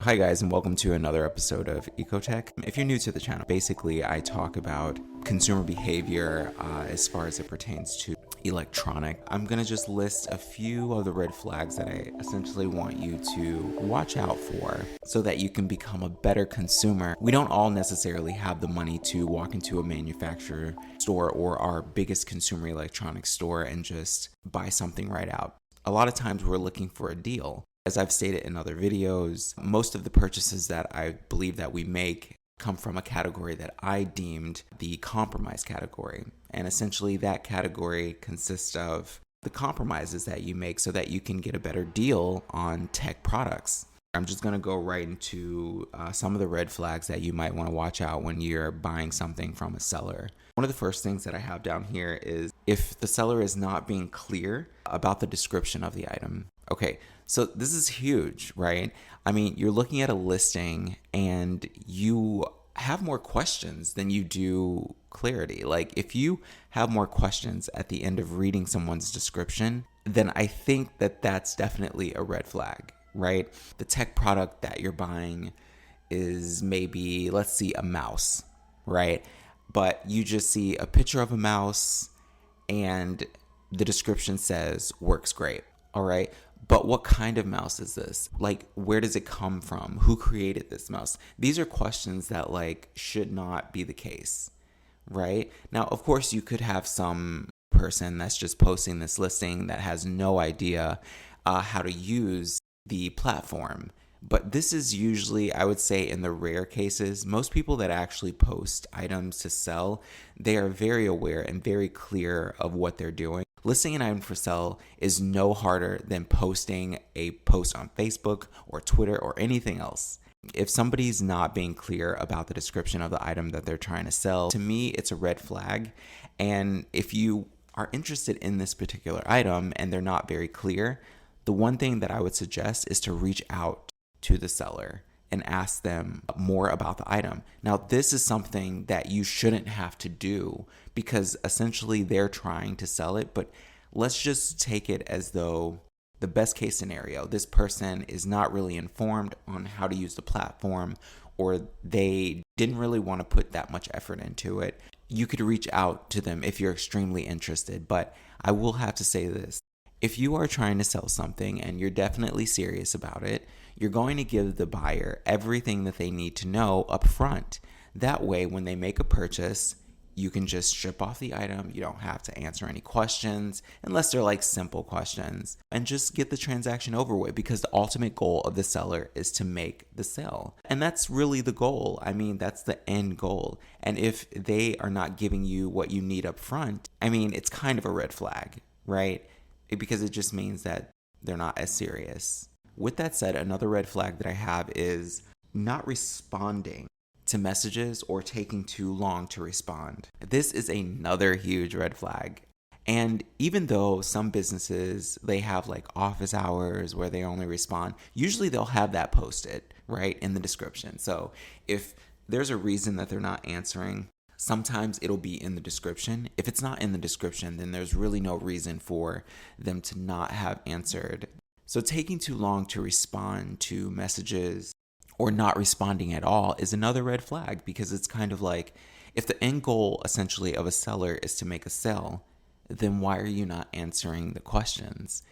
Hi guys, and welcome to another episode of Ecotech. If you're new to the channel, basically I talk about consumer behavior as far as it pertains to electronic. I'm gonna just list a few of the red flags that I essentially want you to watch out for so that you can become a better consumer. We don't all necessarily have the money to walk into a manufacturer store or our biggest consumer electronics store and just buy something right out. A lot of times we're looking for a deal. As I've stated in other videos, most of the purchases that I believe that we make come from a category that I deemed the compromise category. And essentially that category consists of the compromises that you make so that you can get a better deal on tech products. I'm just going to go right into some of the red flags that you might want to watch out when you're buying something from a seller. One of the first things that I have down here is if the seller is not being clear about the description of the item. Okay, so this is huge, right? I mean, you're looking at a listing and you have more questions than you do clarity. Like if you have more questions at the end of reading someone's description, then I think that that's definitely a red flag, right? The tech product that you're buying is maybe, let's see, a mouse, right? But you just see a picture of a mouse and the description says works great, all right? But what kind of mouse is this? Like, where does it come from? Who created this mouse? These are questions that should not be the case, right? Now, of course, you could have some person that's just posting this listing that has no idea how to use the platform. But this is usually, I would say, in the rare cases, most people that actually post items to sell, they are very aware and very clear of what they're doing. Listing an item for sale is no harder than posting a post on Facebook or Twitter or anything else. If somebody's not being clear about the description of the item that they're trying to sell, to me, it's a red flag. And if you are interested in this particular item and they're not very clear, the one thing that I would suggest is to reach out to the seller and ask them more about the item. Now, this is something that you shouldn't have to do because essentially they're trying to sell it, but let's just take it as though the best case scenario, this person is not really informed on how to use the platform or they didn't really want to put that much effort into it. You could reach out to them if you're extremely interested, but I will have to say this. If you are trying to sell something and you're definitely serious about it, you're going to give the buyer everything that they need to know up front. That way, when they make a purchase, you can just ship off the item. You don't have to answer any questions unless they're simple questions and just get the transaction over with because the ultimate goal of the seller is to make the sale. And that's really the goal. I mean, that's the end goal. And if they are not giving you what you need up front, I mean, it's kind of a red flag, right? Because it just means that they're not as serious. With that said, another red flag that I have is not responding to messages or taking too long to respond. This is another huge red flag. And even though some businesses, they have office hours where they only respond, usually they'll have that posted, right, in the description. So if there's a reason that they're not answering, sometimes it'll be in the description. If it's not in the description, then there's really no reason for them to not have answered. So taking too long to respond to messages or not responding at all is another red flag because it's kind of like if the end goal essentially of a seller is to make a sale, then why are you not answering the questions?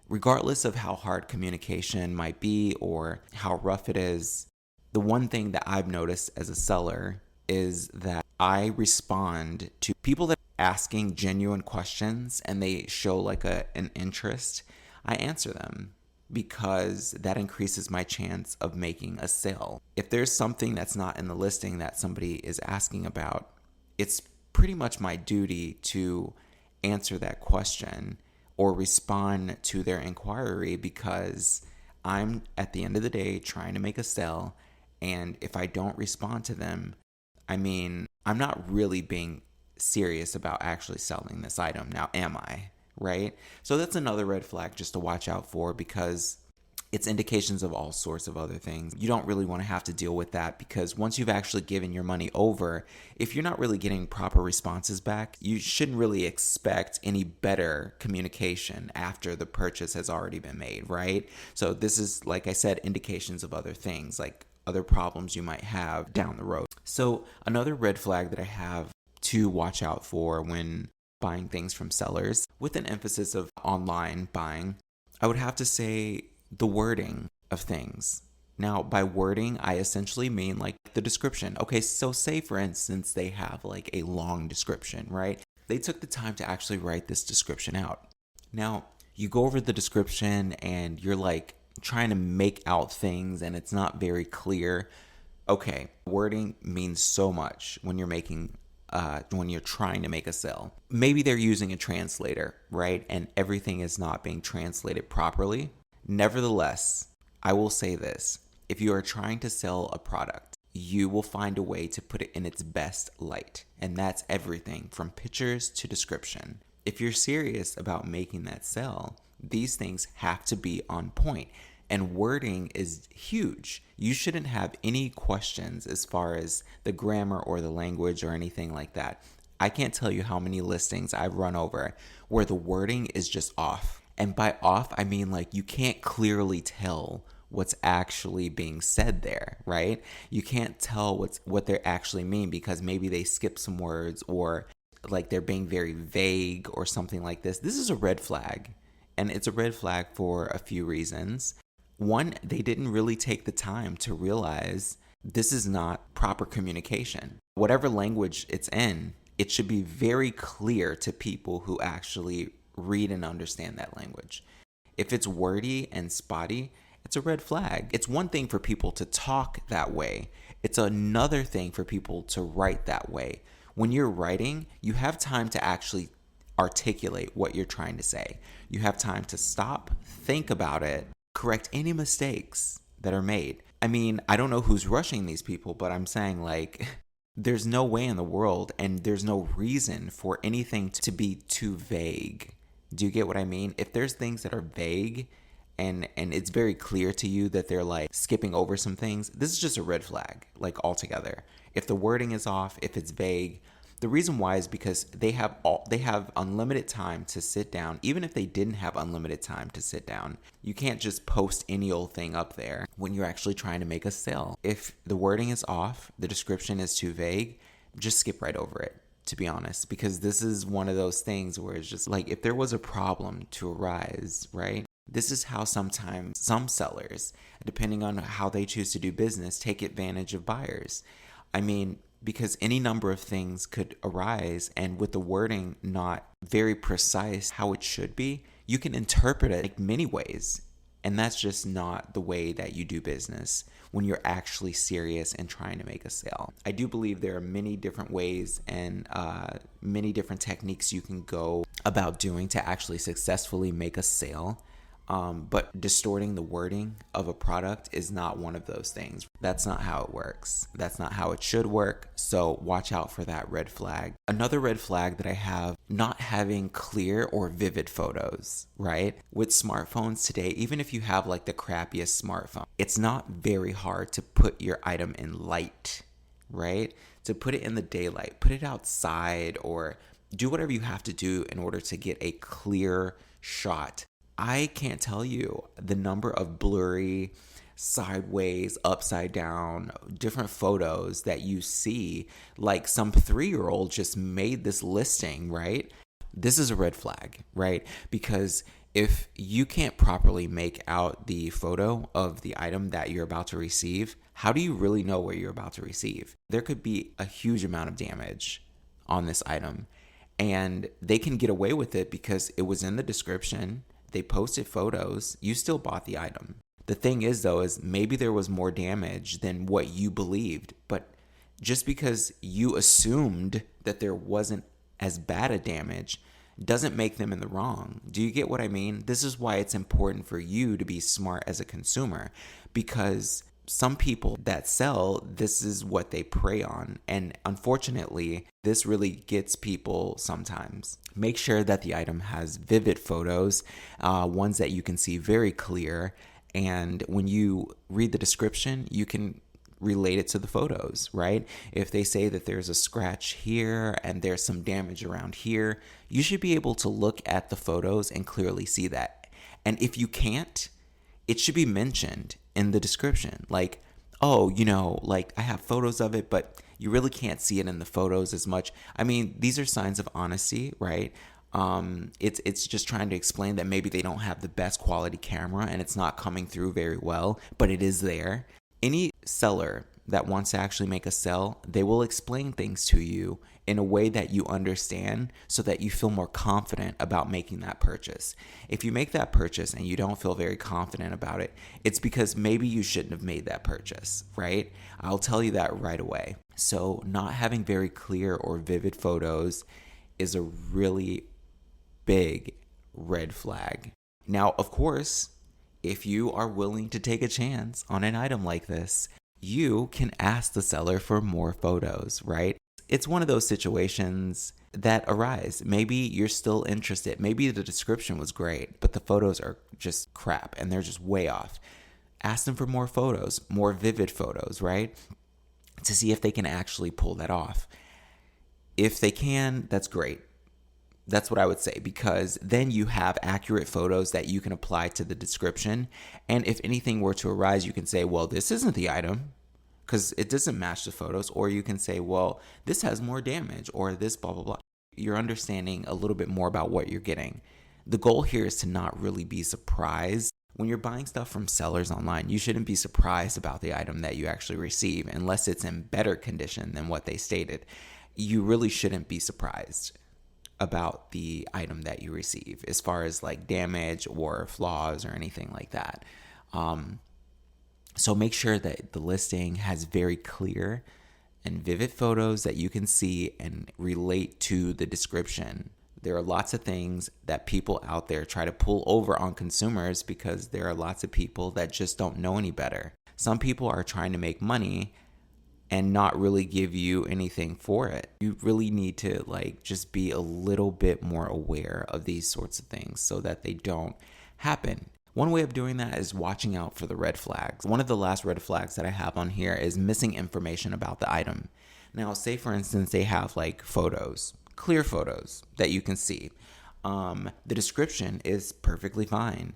Regardless of how hard communication might be or how rough it is, the one thing that I've noticed as a seller is that I respond to people that are asking genuine questions and they show an interest. I answer them because that increases my chance of making a sale. If there's something that's not in the listing that somebody is asking about, it's pretty much my duty to answer that question or respond to their inquiry because I'm, at the end of the day, trying to make a sale. And if I don't respond to them, I mean, I'm not really being serious about actually selling this item. Now, am I? Right? So that's another red flag just to watch out for because It's indications of all sorts of other things. You don't really want to have to deal with that, because once you've actually given your money over, if you're not really getting proper responses back, you shouldn't really expect any better communication after the purchase has already been made, right? So this is, like I said, indications of other things, like other problems you might have down the road. So another red flag that I have to watch out for when buying things from sellers, with an emphasis of online buying, I would have to say the wording of things. Now, by wording, I essentially mean like the description. Okay, so say for instance, they have like a long description, right? They took the time to actually write this description out. Now, you go over the description and you're like trying to make out things and it's not very clear. Okay, wording means so much when you're trying to make a sale. Maybe they're using a translator, right? And everything is not being translated properly. Nevertheless, I will say this. If you are trying to sell a product, you will find a way to put it in its best light. And that's everything from pictures to description. If you're serious about making that sale, these things have to be on point. And wording is huge. You shouldn't have any questions as far as the grammar or the language or anything like that. I can't tell you how many listings I've run over where the wording is just off. And by off, I mean like you can't clearly tell what's actually being said there, right? You can't tell what they actually mean because maybe they skip some words or like they're being very vague or something like this. This is a red flag. And it's a red flag for a few reasons. One, they didn't really take the time to realize this is not proper communication. Whatever language it's in, it should be very clear to people who actually read and understand that language. If it's wordy and spotty, it's a red flag. It's one thing for people to talk that way. It's another thing for people to write that way. When you're writing, you have time to actually articulate what you're trying to say. You have time to stop, think about it, correct any mistakes that are made. I mean, I don't know who's rushing these people, but I'm saying like there's no way in the world and there's no reason for anything to be too vague. Do you get what I mean? If there's things that are vague and it's very clear to you that they're like skipping over some things, this is just a red flag, like altogether. If the wording is off, if it's vague, the reason why is because they have unlimited time to sit down. Even if they didn't have unlimited time to sit down, you can't just post any old thing up there when you're actually trying to make a sale. If the wording is off, the description is too vague, just skip right over it, to be honest, because this is one of those things where it's just like if there was a problem to arise, right? This is how sometimes some sellers, depending on how they choose to do business, take advantage of buyers. I mean, because any number of things could arise, and with the wording not very precise how it should be, you can interpret it like many ways. And that's just not the way that you do business when you're actually serious and trying to make a sale. I do believe there are many different ways and many different techniques you can go about doing to actually successfully make a sale. But distorting the wording of a product is not one of those things. That's not how it works. That's not how it should work. So watch out for that red flag. Another red flag that I have, not having clear or vivid photos, right? With smartphones today, even if you have like the crappiest smartphone, it's not very hard to put your item in light, right? To put it in the daylight, put it outside, or do whatever you have to do in order to get a clear shot. I can't tell you the number of blurry, sideways, upside down, different photos that you see. Like some 3-year-old just made this listing, right? This is a red flag, right? Because if you can't properly make out the photo of the item that you're about to receive, how do you really know what you're about to receive? There could be a huge amount of damage on this item, and they can get away with it because it was in the description. They posted photos, you still bought the item. The thing is though, is maybe there was more damage than what you believed, but just because you assumed that there wasn't as bad a damage doesn't make them in the wrong. Do you get what I mean? This is why it's important for you to be smart as a consumer, because some people that sell, this is what they prey on. And unfortunately, this really gets people sometimes. Make sure that the item has vivid photos, ones that you can see very clear, And when you read the description, you can relate it to the photos, right? If they say that there's a scratch here and there's some damage around here, you should be able to look at the photos and clearly see that. And if you can't, it should be mentioned in the description. Like, oh, like I have photos of it, but you really can't see it in the photos as much. I mean, these are signs of honesty, right? It's just trying to explain that maybe they don't have the best quality camera and it's not coming through very well, but it is there. Any seller that wants to actually make a sale, they will explain things to you in a way that you understand so that you feel more confident about making that purchase. If you make that purchase and you don't feel very confident about it, it's because maybe you shouldn't have made that purchase, right? I'll tell you that right away. So not having very clear or vivid photos is a really big red flag. Now, of course, if you are willing to take a chance on an item like this, you can ask the seller for more photos, right? It's one of those situations that arise. Maybe you're still interested. Maybe the description was great, but the photos are just crap and they're just way off. Ask them for more photos, more vivid photos, right? To see if they can actually pull that off. If they can, that's great. That's what I would say, because then you have accurate photos that you can apply to the description. And if anything were to arise, you can say, well, this isn't the item because it doesn't match the photos. Or you can say, well, this has more damage or this blah, blah, blah. You're understanding a little bit more about what you're getting. The goal here is to not really be surprised. When you're buying stuff from sellers online, you shouldn't be surprised about the item that you actually receive unless it's in better condition than what they stated. You really shouldn't be surprised about the item that you receive as far as like damage or flaws or anything like that. So make sure that the listing has very clear and vivid photos that you can see and relate to the description. There are lots of things that people out there try to pull over on consumers because there are lots of people that just don't know any better. Some people are trying to make money and not really give you anything for it. You really need to just be a little bit more aware of these sorts of things so that they don't happen. One way of doing that is watching out for the red flags. One of the last red flags that I have on here is missing information about the item. Now, say for instance, they have photos, clear photos that you can see. The description is perfectly fine.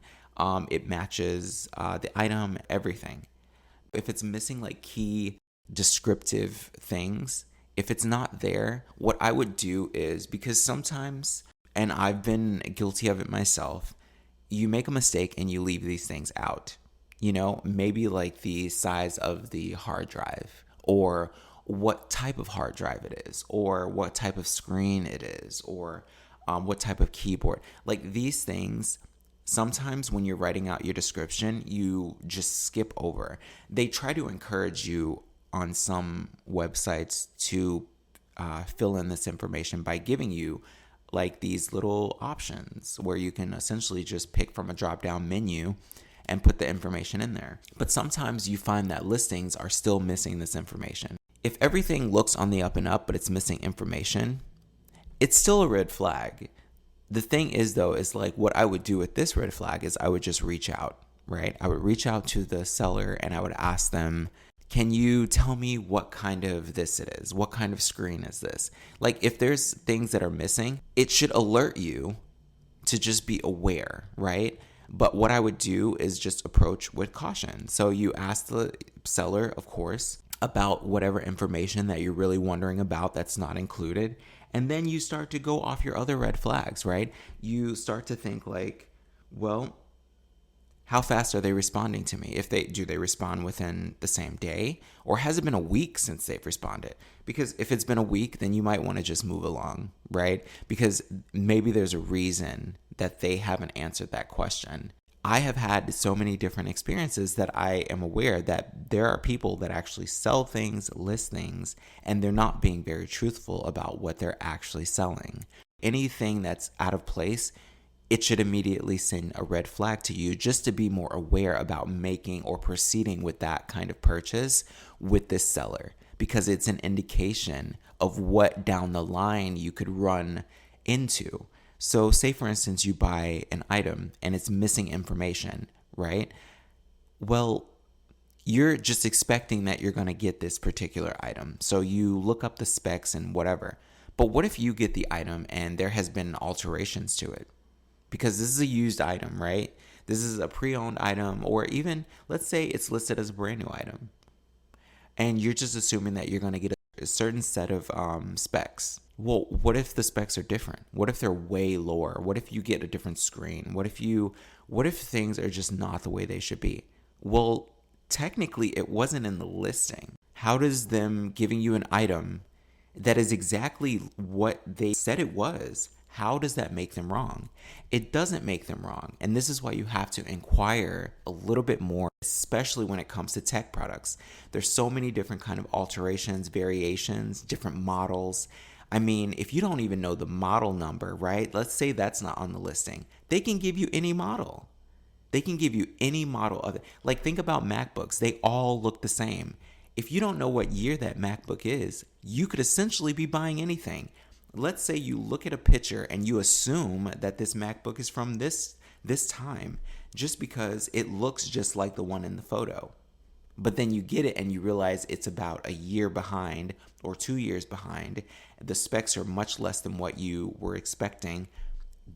It matches the item, everything. If it's missing key descriptive things, if it's not there, what I would do is, because sometimes, and I've been guilty of it myself, you make a mistake and you leave these things out. Maybe the size of the hard drive, or what type of hard drive it is, or what type of screen it is, or what type of keyboard. These things, sometimes when you're writing out your description, you just skip over. They try to encourage you on some websites to fill in this information by giving you these little options where you can essentially just pick from a drop-down menu and put the information in there. But sometimes you find that listings are still missing this information. If everything looks on the up and up, but it's missing information, it's still a red flag. The thing is, though, is what I would do with this red flag is I would just reach out, right? I would reach out to the seller and I would ask them, can you tell me what kind of this it is? What kind of screen is this? If there's things that are missing, it should alert you to just be aware, right? But what I would do is just approach with caution. So you ask the seller, of course, about whatever information that you're really wondering about that's not included. And then you start to go off your other red flags, right? You start to think well, how fast are they responding to me? Do they respond within the same day? Or has it been a week since they've responded? Because if it's been a week, then you might want to just move along, right? Because maybe there's a reason that they haven't answered that question. I have had so many different experiences that I am aware that there are people that actually sell things, list things, and they're not being very truthful about what they're actually selling. Anything that's out of place, it should immediately send a red flag to you just to be more aware about making or proceeding with that kind of purchase with this seller, because it's an indication of what down the line you could run into. So say for instance, you buy an item and it's missing information, right? Well, you're just expecting that you're going to get this particular item. So you look up the specs and whatever. But what if you get the item and there has been alterations to it? Because this is a used item, right? This is a pre-owned item, or even let's say it's listed as a brand new item. And you're just assuming that you're going to get a certain set of specs. Well, what if the specs are different? What if they're way lower? What if you get a different screen? What if things are just not the way they should be? Well, technically it wasn't in the listing. How does them giving you an item that is exactly what they said it was, how does that make them wrong? It doesn't make them wrong. And this is why you have to inquire a little bit more, especially when it comes to tech products. There's so many different kind of alterations, variations, different models. I mean, if you don't even know the model number, right? Let's say that's not on the listing. They can give you any model. They can give you any model of it. Like, think about MacBooks. They all look the same. If you don't know what year that MacBook is, you could essentially be buying anything. Let's say you look at a picture and you assume that this MacBook is from this time just because it looks just like the one in the photo. But then you get it and you realize it's about a year behind or 2 years behind. The specs are much less than what you were expecting.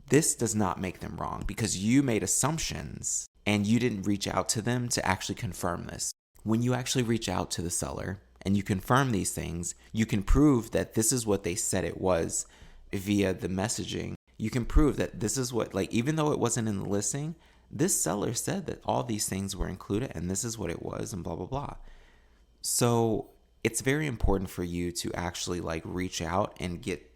This does not make them wrong because you made assumptions and you didn't reach out to them to actually confirm this. When you actually reach out to the seller and you confirm these things, you can prove that this is what they said it was via the messaging. You can prove that this is what, like, even though it wasn't in the listing, this seller said that all these things were included and this is what it was and blah, blah, blah. So it's very important for you to actually like reach out and get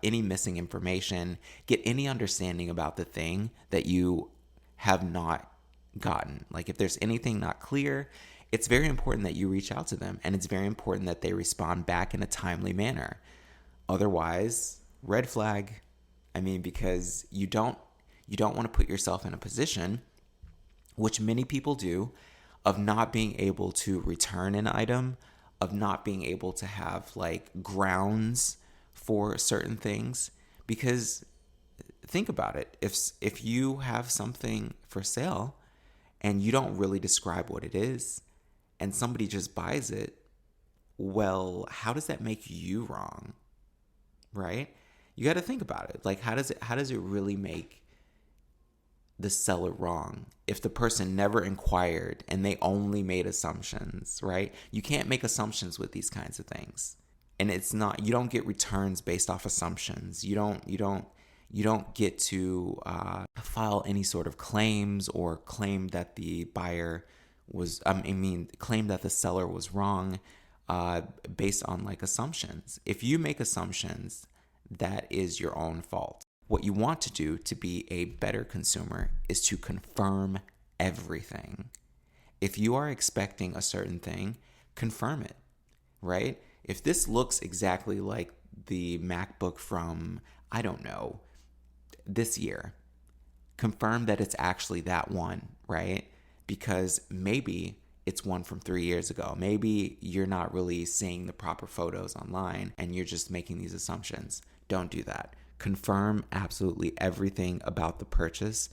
any missing information, get any understanding about the thing that you have not gotten. Like if there's anything not clear, it's very important that you reach out to them, and it's very important that they respond back in a timely manner. Otherwise, red flag. I mean, because you don't want to put yourself in a position, which many people do, of not being able to return an item, of not being able to have like grounds for certain things. Because think about it, if you have something for sale and you don't really describe what it is and somebody just buys it, well, how does that make you wrong? Right? You got to think about it. Like, how does it really make the seller wrong if the person never inquired and they only made assumptions, right? You can't make assumptions with these kinds of things. And it's not, you don't get returns based off assumptions. You don't get to file any sort of claims or claim that the buyer was, claim that the seller was wrong based on like assumptions. If you make assumptions, that is your own fault. What you want to do to be a better consumer is to confirm everything. If you are expecting a certain thing, confirm it, right? If this looks exactly like the MacBook from, I don't know, this year, confirm that it's actually that one, right? Because maybe it's one from 3 years ago. Maybe you're not really seeing the proper photos online and you're just making these assumptions. Don't do that. Confirm absolutely everything about the purchase.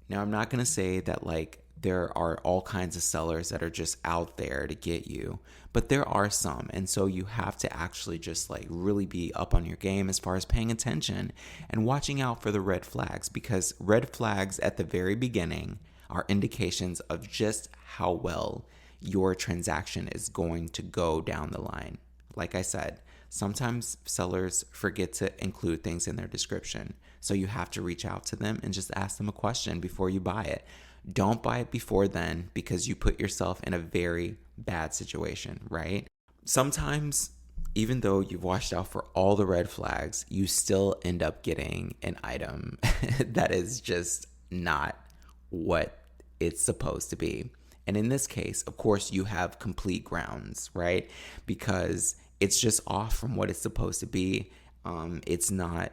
Now, I'm not going to say that like there are all kinds of sellers that are just out there to get you, but there are some. And so you have to actually just like really be up on your game as far as paying attention and watching out for the red flags, because red flags at the very beginning are indications of just how well your transaction is going to go down the line. Like I said, sometimes sellers forget to include things in their description. So you have to reach out to them and just ask them a question before you buy it. Don't buy it before then, because you put yourself in a very bad situation, right? Sometimes, even though you've watched out for all the red flags, you still end up getting an item that is just not what it's supposed to be. And in this case, of course, you have complete grounds, right? Because it's just off from what it's supposed to be. It's not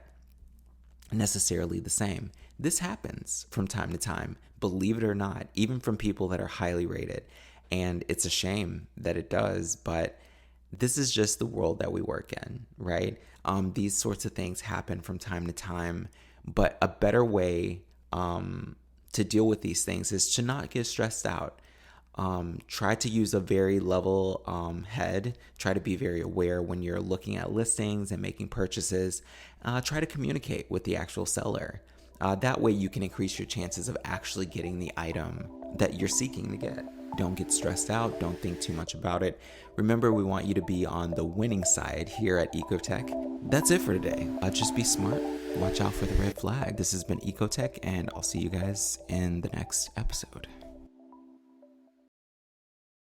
necessarily the same. This happens from time to time, believe it or not, even from people that are highly rated. And it's a shame that it does, but this is just the world that we work in, right? These sorts of things happen from time to time, but a better way to deal with these things is to not get stressed out. Try to use a very level head. Try to be very aware when you're looking at listings and making purchases. Try to communicate with the actual seller. That way you can increase your chances of actually getting the item that you're seeking to get. Don't get stressed out. Don't think too much about it. Remember, we want you to be on the winning side here at Ecotech. That's it for today. Just be smart. Watch out for the red flag. This has been Ecotech, and I'll see you guys in the next episode.